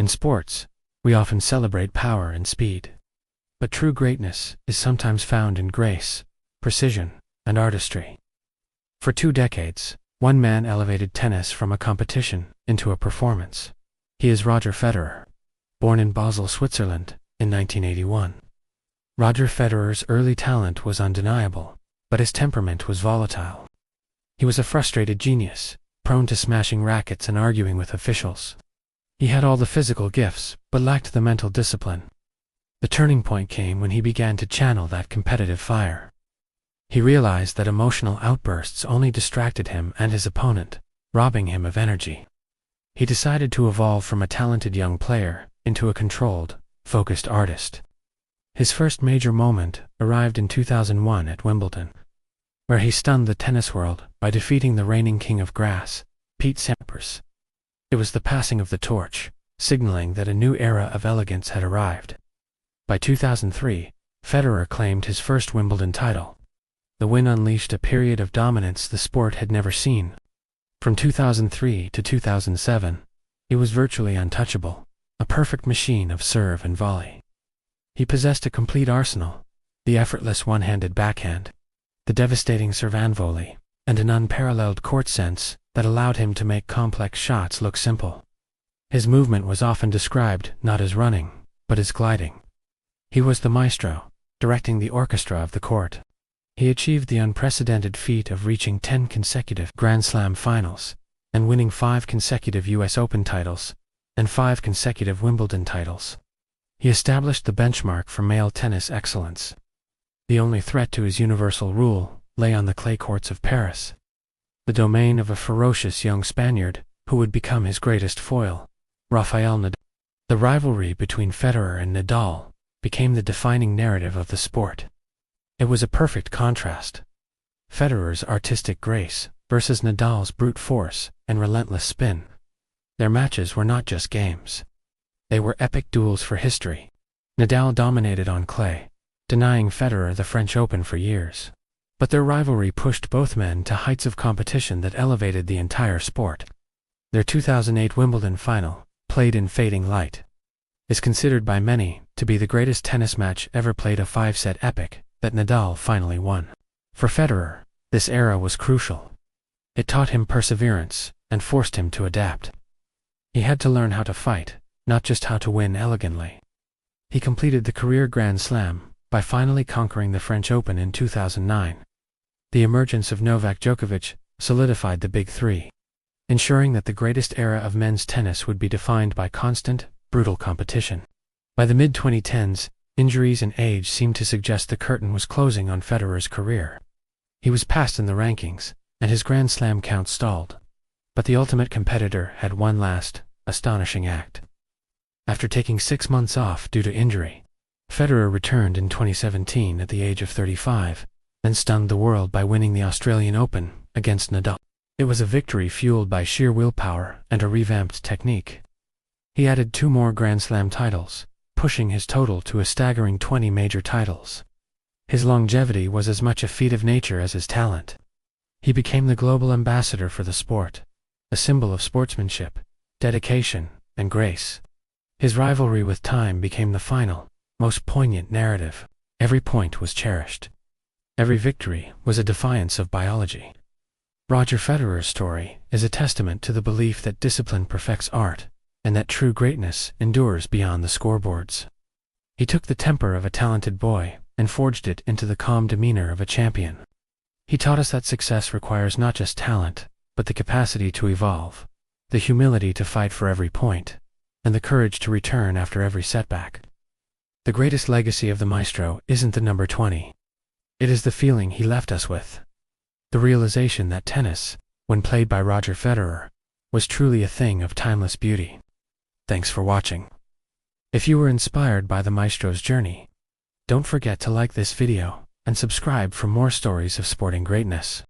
In sports, we often celebrate power and speed. But true greatness is sometimes found in grace, precision, and artistry. For 2 decades, one man elevated tennis from a competition into a performance. He is Roger Federer, born in Basel, Switzerland, in 1981. Roger Federer's early talent was undeniable, but his temperament was volatile. He was a frustrated genius, prone to smashing rackets and arguing with officials. He had all the physical gifts, but lacked the mental discipline. The turning point came when he began to channel that competitive fire. He realized that emotional outbursts only distracted him and his opponent, robbing him of energy. He decided to evolve from a talented young player into a controlled, focused artist. His first major moment arrived in 2001 at Wimbledon, where he stunned the tennis world by defeating the reigning king of grass, Pete Sampras. It was the passing of the torch, signaling that a new era of elegance had arrived. By 2003, Federer claimed his first Wimbledon title. The win unleashed a period of dominance the sport had never seen. From 2003 to 2007, he was virtually untouchable, a perfect machine of serve and volley. He possessed a complete arsenal: the effortless one-handed backhand, the devastating serve and volley, and an unparalleled court sense that allowed him to make complex shots look simple. His movement was often described not as running, but as gliding. He was the maestro, directing the orchestra of the court. He achieved the unprecedented feat of reaching 10 consecutive Grand Slam finals, and winning 5 consecutive US Open titles, and 5 consecutive Wimbledon titles. He established the benchmark for male tennis excellence. The only threat to his universal rule lay on the clay courts of Paris, the domain of a ferocious young Spaniard who would become his greatest foil, Rafael Nadal. The rivalry between Federer and Nadal became the defining narrative of the sport. It was a perfect contrast: Federer's artistic grace versus Nadal's brute force and relentless spin. Their matches were not just games. They were epic duels for history. Nadal dominated on clay, denying Federer the French Open for years. But their rivalry pushed both men to heights of competition that elevated the entire sport. Their 2008 Wimbledon final, played in fading light, is considered by many to be the greatest tennis match ever played, a 5-set epic that Nadal finally won. For Federer, this era was crucial. It taught him perseverance and forced him to adapt. He had to learn how to fight, not just how to win elegantly. He completed the career Grand Slam by finally conquering the French Open in 2009. The emergence of Novak Djokovic solidified the Big Three, ensuring that the greatest era of men's tennis would be defined by constant, brutal competition. By the mid-2010s, injuries and age seemed to suggest the curtain was closing on Federer's career. He was passed in the rankings, and his Grand Slam count stalled. But the ultimate competitor had one last, astonishing act. After taking 6 months off due to injury, Federer returned in 2017 at the age of 35, and stunned the world by winning the Australian Open against Nadal. It was a victory fueled by sheer willpower and a revamped technique. He added 2 more Grand Slam titles, pushing his total to a staggering 20 major titles. His longevity was as much a feat of nature as his talent. He became the global ambassador for the sport, a symbol of sportsmanship, dedication, and grace. His rivalry with time became the final, most poignant narrative. Every point was cherished. Every victory was a defiance of biology. Roger Federer's story is a testament to the belief that discipline perfects art, and that true greatness endures beyond the scoreboards. He took the temper of a talented boy and forged it into the calm demeanor of a champion. He taught us that success requires not just talent, but the capacity to evolve, the humility to fight for every point, and the courage to return after every setback. The greatest legacy of the maestro isn't the number 20. It is the feeling he left us with. The realization that tennis, when played by Roger Federer, was truly a thing of timeless beauty. Thanks for watching. If you were inspired by the maestro's journey, don't forget to like this video and subscribe for more stories of sporting greatness.